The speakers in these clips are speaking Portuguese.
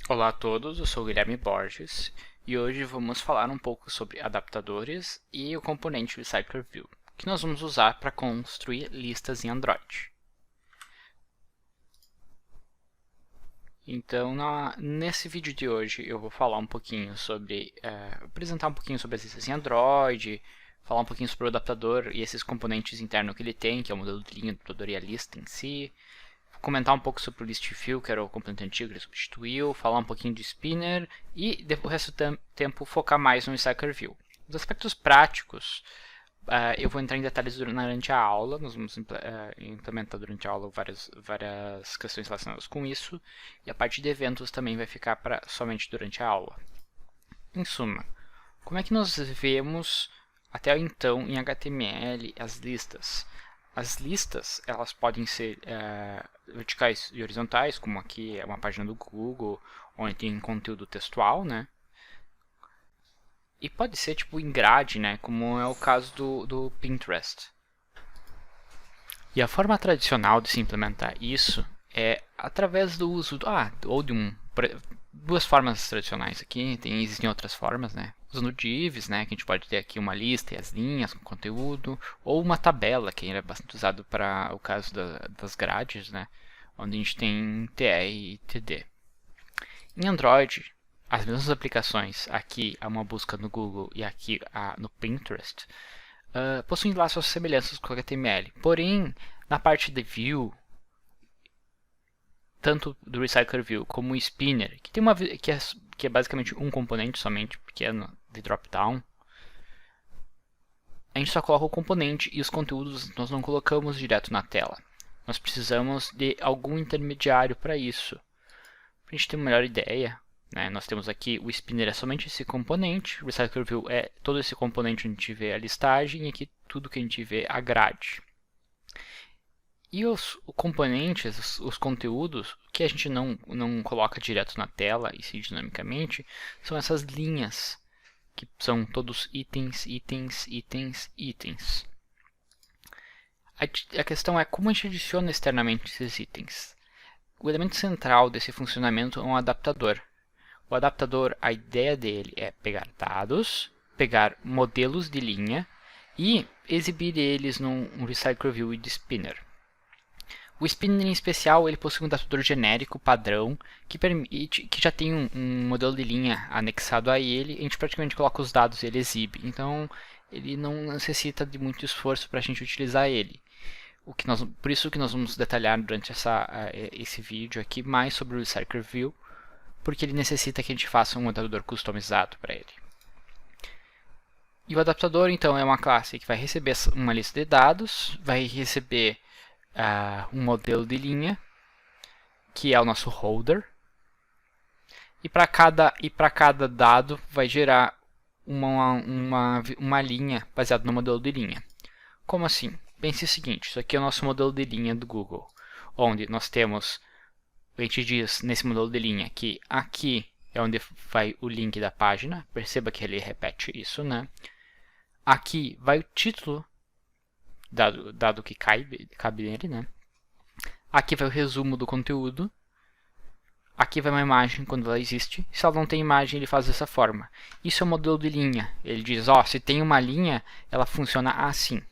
Olá a todos, eu sou o Guilherme Borges e hoje vamos falar um pouco sobre adaptadores e o componente RecyclerView, que nós vamos usar para construir listas em Android. Então, nesse vídeo de hoje eu vou falar um pouquinho sobre, apresentar um pouquinho sobre as listas em Android, falar um pouquinho sobre o adaptador e esses componentes internos que ele tem, que é o modelo de linha do adaptador e a lista em si. Comentar um pouco sobre o ListView, que era o componente antigo que ele substituiu, falar um pouquinho de Spinner e o resto do tempo focar mais no RecyclerView. Os aspectos práticos, eu vou entrar em detalhes durante a aula, nós vamos implementar durante a aula várias questões relacionadas com isso, e a parte de eventos também vai ficar somente durante a aula. Em suma, como é que nós vemos até então em HTML as listas? As listas elas podem ser verticais e horizontais, como aqui é uma página do Google, onde tem conteúdo textual, né? E pode ser tipo em grade, né? Como é o caso do Pinterest. E a forma tradicional de se implementar isso é através do uso duas formas tradicionais aqui, existem outras formas, né? Usando divs, né, que a gente pode ter aqui uma lista e as linhas com conteúdo, ou uma tabela, que é bastante usado para o caso das grades, né, onde a gente tem tr e td. Em Android, as mesmas aplicações, aqui há uma busca no Google e aqui no Pinterest, possuem lá suas semelhanças com o HTML. Porém, na parte de view, tanto do RecyclerView como o Spinner, que é basicamente um componente somente pequeno de drop-down, a gente só coloca o componente e os conteúdos nós não colocamos direto na tela. Nós precisamos de algum intermediário para isso. Para a gente ter uma melhor ideia, né, nós temos aqui o Spinner é somente esse componente, o RecyclerView é todo esse componente onde a gente vê a listagem e aqui tudo que a gente vê a grade. E os componentes, os conteúdos, que a gente não coloca direto na tela e sim dinamicamente, são essas linhas, que são todos itens, itens, itens, itens. A questão é como a gente adiciona externamente esses itens. O elemento central desse funcionamento é um adaptador. O adaptador, a ideia dele é pegar dados, pegar modelos de linha e exibir eles num RecyclerView e de Spinner. O Spinner em especial ele possui um adaptador genérico padrão que já tem um modelo de linha anexado a ele. A gente praticamente coloca os dados e ele exibe. Então ele não necessita de muito esforço para a gente utilizar ele. Por isso que nós vamos detalhar durante esse vídeo aqui mais sobre o RecyclerView, porque ele necessita que a gente faça um adaptador customizado para ele. E o adaptador então é uma classe que vai receber uma lista de dados, vai receber um modelo de linha, que é o nosso holder, e para cada dado vai gerar uma linha baseada no modelo de linha. Como assim? Pense o seguinte, isso aqui é o nosso modelo de linha do Google, onde nós temos, a gente diz nesse modelo de linha que aqui é onde vai o link da página, perceba que ele repete isso, né? Aqui vai o título, dado que cabe nele, né? Aqui vai o resumo do conteúdo. Aqui vai uma imagem quando ela existe. Se ela não tem imagem, ele faz dessa forma. Isso é o modelo de linha. Ele diz, se tem uma linha, ela funciona assim.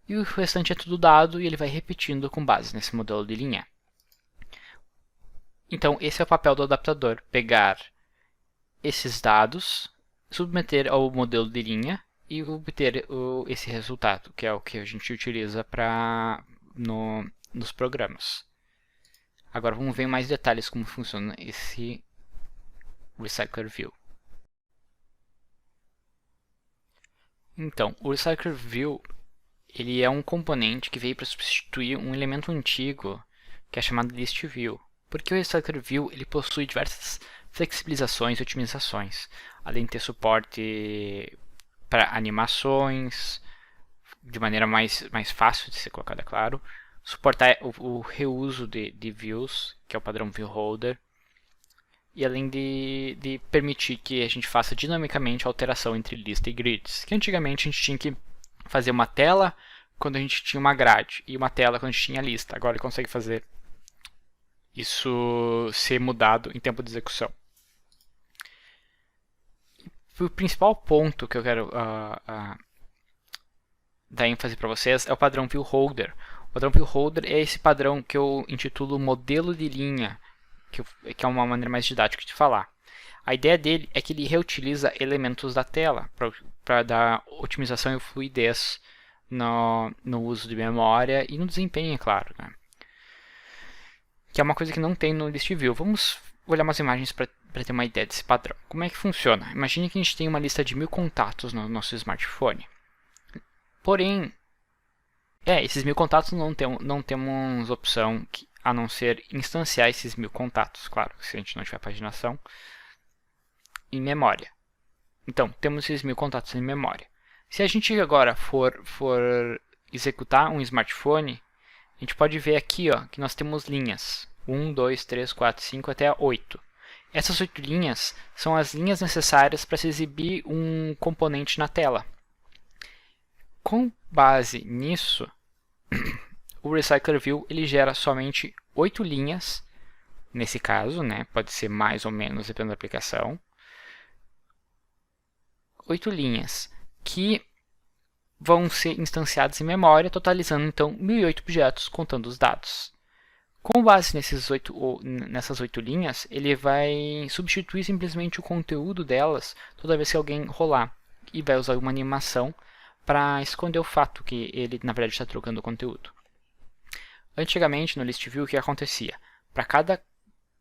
E o restante é tudo dado e ele vai repetindo com base nesse modelo de linha. Então, esse é o papel do adaptador. Pegar esses dados, submeter ao modelo de linha e obter esse resultado, que é o que a gente utiliza nos programas. Agora vamos ver em mais detalhes como funciona esse RecyclerView. Então, o RecyclerView ele é um componente que veio para substituir um elemento antigo que é chamado ListView. Porque o RecyclerView ele possui diversas flexibilizações e otimizações, além de ter suporte para animações de maneira mais fácil de ser colocada, é claro, suportar o reuso de views, que é o padrão viewHolder, e além de permitir que a gente faça dinamicamente a alteração entre lista e grids, que antigamente a gente tinha que fazer uma tela quando a gente tinha uma grade e uma tela quando a gente tinha lista. Agora ele consegue fazer isso ser mudado em tempo de execução. O principal ponto que eu quero dar ênfase para vocês é o padrão ViewHolder. O padrão ViewHolder é esse padrão que eu intitulo modelo de linha, que é uma maneira mais didática de falar. A ideia dele é que ele reutiliza elementos da tela para dar otimização e fluidez no uso de memória e no desempenho, é claro. Né? Que é uma coisa que não tem no List View. Vamos olhar umas imagens para ter uma ideia desse padrão. Como é que funciona? Imagine que a gente tem uma lista de 1000 contatos no nosso smartphone. Porém, esses 1000 contatos não temos opção a não ser instanciar esses 1000 contatos, claro, se a gente não tiver paginação, em memória. Então, temos esses 1000 contatos em memória. Se a gente agora for executar um smartphone, a gente pode ver aqui que nós temos linhas 1, 2, 3, 4, 5 até 8. Essas 8 linhas são as linhas necessárias para se exibir um componente na tela. Com base nisso, o Recycler View ele gera somente 8 linhas, nesse caso, né? Pode ser mais ou menos dependendo da aplicação. 8 linhas que vão ser instanciadas em memória, totalizando então 1008 objetos contando os dados. Com base nessas 8 linhas, ele vai substituir simplesmente o conteúdo delas toda vez que alguém rolar e vai usar uma animação para esconder o fato que ele, na verdade, está trocando o conteúdo. Antigamente, no List View, o que acontecia? Para cada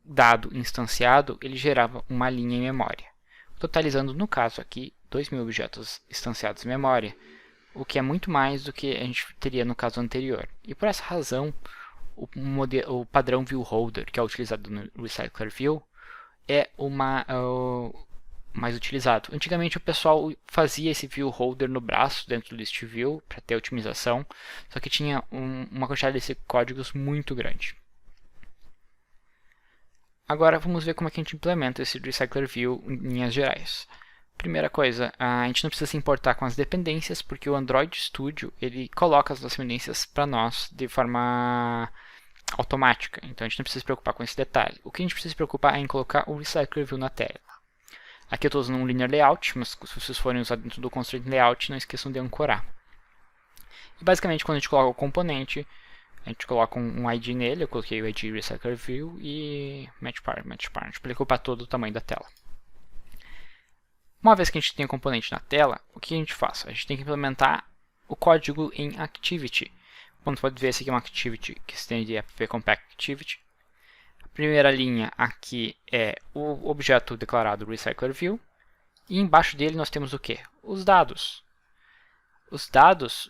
dado instanciado, ele gerava uma linha em memória, totalizando, no caso aqui, 2000 objetos instanciados em memória, o que é muito mais do que a gente teria no caso anterior. E por essa razão, o padrão ViewHolder, que é utilizado no Recycler View, é o mais utilizado. Antigamente o pessoal fazia esse ViewHolder no braço dentro do List View para ter otimização, só que tinha uma quantidade de códigos muito grande. Agora vamos ver como é que a gente implementa esse Recycler View em linhas gerais. Primeira coisa, a gente não precisa se importar com as dependências, porque o Android Studio ele coloca as dependências para nós de forma automática, então a gente não precisa se preocupar com esse detalhe. O que a gente precisa se preocupar é em colocar o Recycler View na tela. Aqui eu estou usando um Linear Layout, mas se vocês forem usar dentro do Constraint Layout, não esqueçam de ancorar. E basicamente, quando a gente coloca o componente, a gente coloca um ID nele, eu coloquei o ID Recycler View e Match Parent. A gente pode ocupar todo o tamanho da tela. Uma vez que a gente tem o componente na tela, o que a gente faz? A gente tem que implementar o código em Activity. Como você pode ver, esse aqui é uma Activity que estende app compact activity. A primeira linha aqui é o objeto declarado Recycler View. E embaixo dele nós temos o que? Os dados. Os dados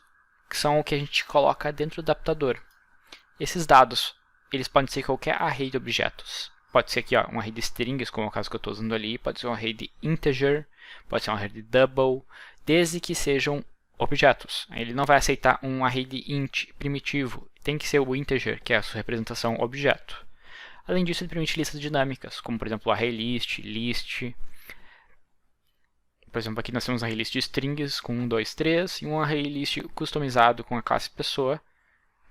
são o que a gente coloca dentro do adaptador. Esses dados eles podem ser qualquer array de objetos. Pode ser aqui um array de strings, como é o caso que eu estou usando ali. Pode ser um array de integer. Pode ser um array de double. Desde que sejam objetos. Ele não vai aceitar um array de int primitivo. Tem que ser o integer, que é a sua representação objeto. Além disso, ele permite listas dinâmicas, como por exemplo o ArrayList, list. Por exemplo, aqui nós temos um ArrayList de strings com 1, 2, 3 e um ArrayList customizado com a classe pessoa.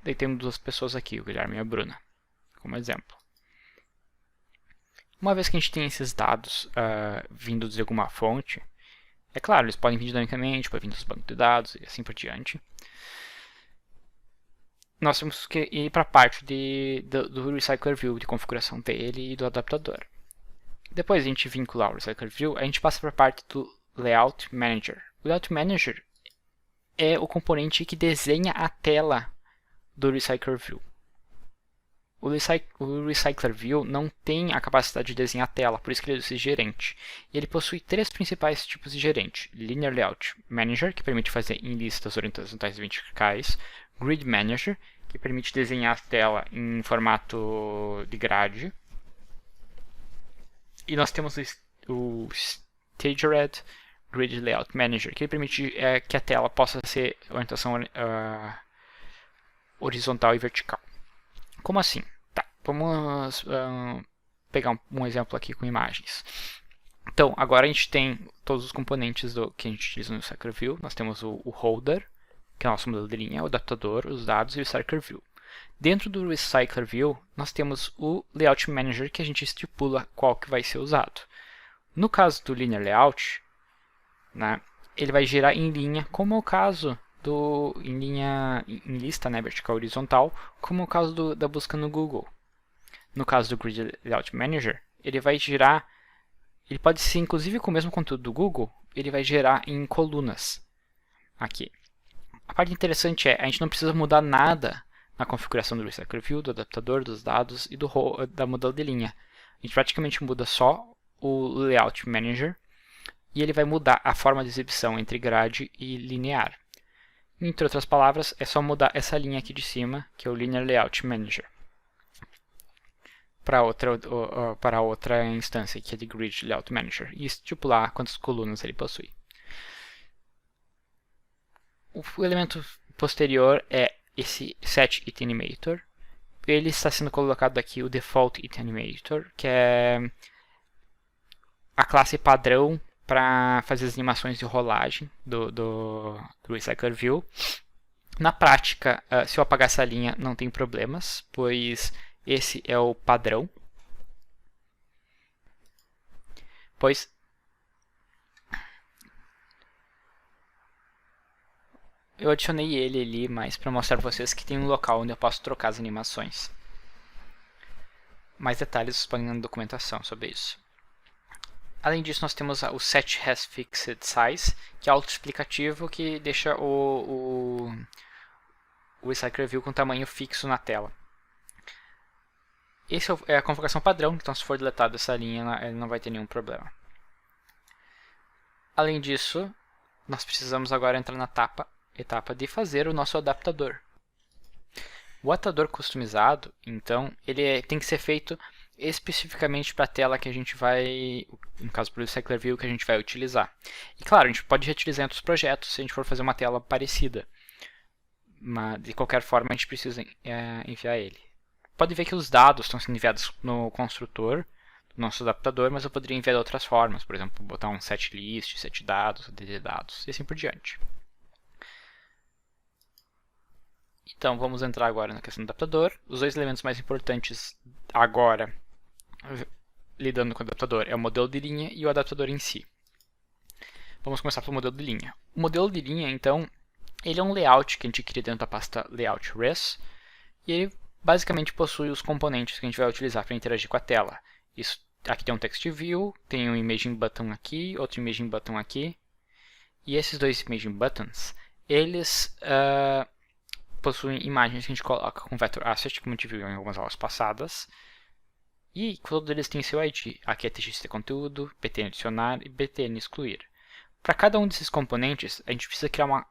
Daí temos duas pessoas aqui, o Guilherme e a Bruna, como exemplo. Uma vez que a gente tem esses dados vindos de alguma fonte, é claro, eles podem vir dinamicamente, podem vir dos bancos de dados e assim por diante. Nós temos que ir para a parte do Recycler View, de configuração dele e do adaptador. Depois de a gente vincular o Recycler View, a gente passa para a parte do Layout Manager. O Layout Manager é o componente que desenha a tela do Recycler View. O Recycler View não tem a capacidade de desenhar a tela, por isso que ele é gerente. E ele possui três principais tipos de gerente: Linear Layout Manager, que permite fazer em listas horizontais e verticais; Grid Manager, que permite desenhar a tela em formato de grade; e nós temos o Staged Grid Layout Manager, que permite que a tela possa ser orientação horizontal e vertical. Como assim? Tá, vamos pegar um exemplo aqui com imagens. Então, agora a gente tem todos os componentes que a gente utiliza no Recycler View. Nós temos o holder, que é o nosso modelo de linha, o adaptador, os dados e o Recycler View. Dentro do Recycler View, nós temos o Layout Manager, que a gente estipula qual que vai ser usado. No caso do Linear Layout, né, ele vai gerar em linha, como é o caso em lista, né, vertical e horizontal, como é o caso da busca no Google. No caso do Grid Layout Manager, ele vai gerar, ele pode ser inclusive com o mesmo conteúdo do Google, ele vai gerar em colunas. Aqui. A parte interessante é, a gente não precisa mudar nada na configuração do Recycler View, do adaptador, dos dados e da modelo de linha. A gente praticamente muda só o Layout Manager e ele vai mudar a forma de exibição entre grade e linear. Entre outras palavras, é só mudar essa linha aqui de cima, que é o Linear Layout Manager, para outra instância, que é de Grid Layout Manager, e estipular quantas colunas ele possui. O elemento posterior é esse Set It Animator. Ele está sendo colocado aqui o Default It Animator, que é a classe padrão para fazer as animações de rolagem do Recycler View. Na prática, se eu apagar essa linha, não tem problemas, pois esse é o padrão. Eu adicionei ele ali, mas para mostrar para vocês que tem um local onde eu posso trocar as animações. Mais detalhes vocês podem na documentação sobre isso. Além disso, nós temos o Set Has Fixed Size, que é autoexplicativo, que deixa o Recycler View com tamanho fixo na tela. Essa é a configuração padrão, então se for deletada essa linha, ele não vai ter nenhum problema. Além disso, nós precisamos agora entrar na etapa de fazer o nosso adaptador. O adaptador customizado, então, ele tem que ser feito especificamente para a tela que a gente vai, no caso para o Recycler View, que a gente vai utilizar. E claro, a gente pode reutilizar em outros projetos se a gente for fazer uma tela parecida. Mas, de qualquer forma, a gente precisa enviar ele. Pode ver que os dados estão sendo enviados no construtor do nosso adaptador, mas eu poderia enviar de outras formas, por exemplo, botar um setList, setDados, dddados e assim por diante. Então, vamos entrar agora na questão do adaptador. Os dois elementos mais importantes agora, lidando com o adaptador, é o modelo de linha e o adaptador em si. Vamos começar pelo modelo de linha. O modelo de linha, então, ele é um layout que a gente cria dentro da pasta Layout Res, e ele basicamente possui os componentes que a gente vai utilizar para interagir com a tela. Aqui tem um Text View, tem um Imaging Button aqui, outro Imaging Button aqui, e esses dois Imaging Buttons, eles possuem imagens que a gente coloca com Vector Asset, como a gente viu em algumas aulas passadas. E todos eles têm seu ID. Aqui é TXT conteúdo, btn adicionar e btn excluir. Para cada um desses componentes, a gente precisa criar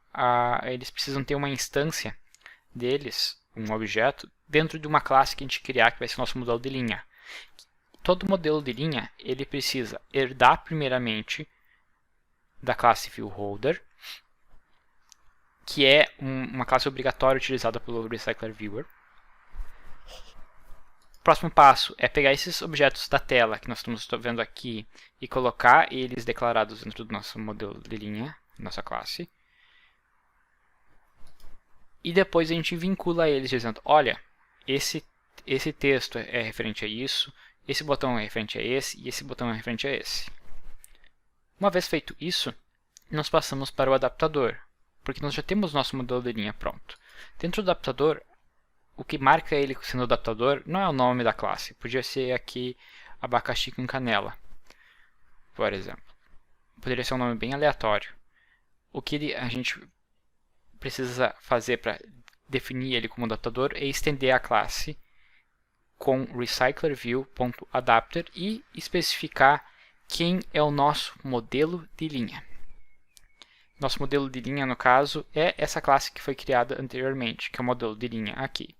eles precisam ter uma instância deles, um objeto, dentro de uma classe que a gente criar, que vai ser o nosso modelo de linha. Todo modelo de linha, ele precisa herdar primeiramente da classe ViewHolder, que é uma classe obrigatória utilizada pelo Recycler Viewer. O próximo passo é pegar esses objetos da tela que nós estamos vendo aqui e colocar eles declarados dentro do nosso modelo de linha, nossa classe. E depois a gente vincula eles dizendo, olha, esse texto é referente a isso, esse botão é referente a esse e esse botão é referente a esse. Uma vez feito isso, nós passamos para o adaptador, porque nós já temos nosso modelo de linha pronto. Dentro do adaptador, o que marca ele sendo adaptador não é o nome da classe. Podia ser aqui abacaxi com canela, por exemplo. Poderia ser um nome bem aleatório. O que a gente precisa fazer para definir ele como adaptador é estender a classe com recyclerView.adapter e especificar quem é o nosso modelo de linha. Nosso modelo de linha, no caso, é essa classe que foi criada anteriormente, que é o modelo de linha aqui.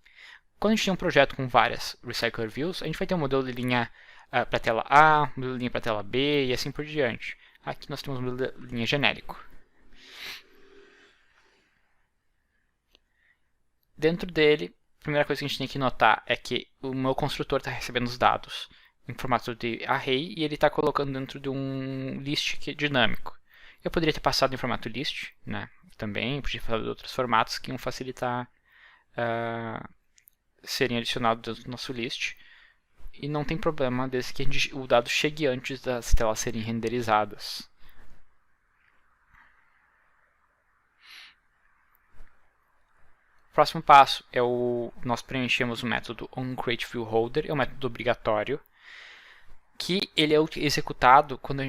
Quando a gente tem um projeto com várias Recycler Views, a gente vai ter um modelo de linha para a tela A, um modelo de linha para a tela B e assim por diante. Aqui nós temos um modelo de linha genérico. Dentro dele, a primeira coisa que a gente tem que notar é que o meu construtor está recebendo os dados em formato de array e ele está colocando dentro de um list que é dinâmico. Eu poderia ter passado em formato list, né? Também, podia fazer outros formatos que iam facilitar serem adicionados dentro do nosso list. E não tem problema desde que o dado chegue antes das telas serem renderizadas. O próximo passo é nós preenchemos o método onCreateViewHolder, é um método obrigatório, que ele é executado quando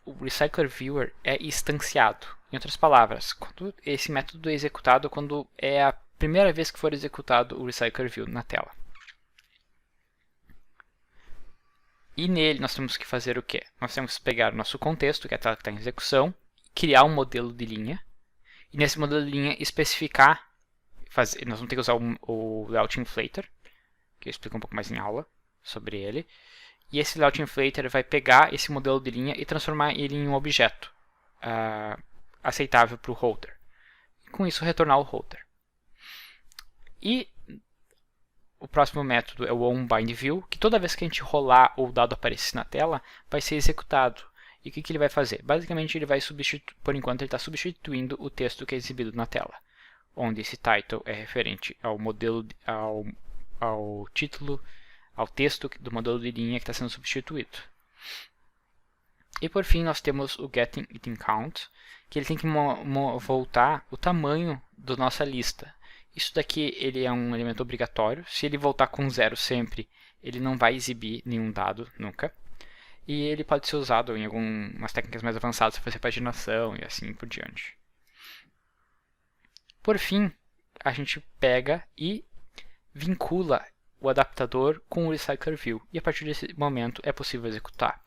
o RecyclerViewer é instanciado. Em outras palavras, esse método é executado quando é a primeira vez que for executado o RecyclerView na tela. E nele nós temos que fazer o quê? Nós temos que pegar o nosso contexto, que é a tela que está em execução, criar um modelo de linha, e nesse modelo de linha especificar, nós vamos ter que usar o Layout Inflator, que eu explico um pouco mais em aula sobre ele. E esse Layout Inflator vai pegar esse modelo de linha e transformar ele em um objeto aceitável para o holder. E com isso retornar o holder. E o próximo método é o onBindView, que toda vez que a gente rolar ou o dado aparecer na tela, vai ser executado. E o que ele vai fazer? Basicamente, ele vai por enquanto, ele está substituindo o texto que é exibido na tela, onde esse title é referente ao modelo, ao título, ao texto do modelo de linha que está sendo substituído. E por fim, nós temos o getItemCount, que ele tem que voltar o tamanho da nossa lista. Isso daqui ele é um elemento obrigatório. Se ele voltar com 0 sempre, ele não vai exibir nenhum dado, nunca. E ele pode ser usado em algumas técnicas mais avançadas para fazer paginação e assim por diante. Por fim, a gente pega e vincula o adaptador com o RecyclerView. E a partir desse momento é possível executar.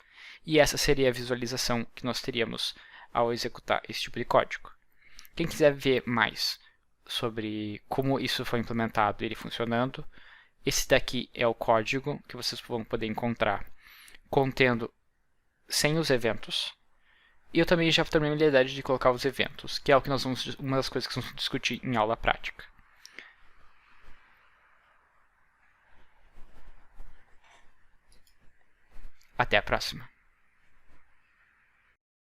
E essa seria a visualização que nós teríamos ao executar esse tipo de código. Quem quiser ver mais sobre como isso foi implementado e ele funcionando, esse daqui é o código que vocês vão poder encontrar contendo sem os eventos. E eu também já tomei a habilidade de colocar os eventos, que é o que uma das coisas que nós vamos discutir em aula prática. Até a próxima!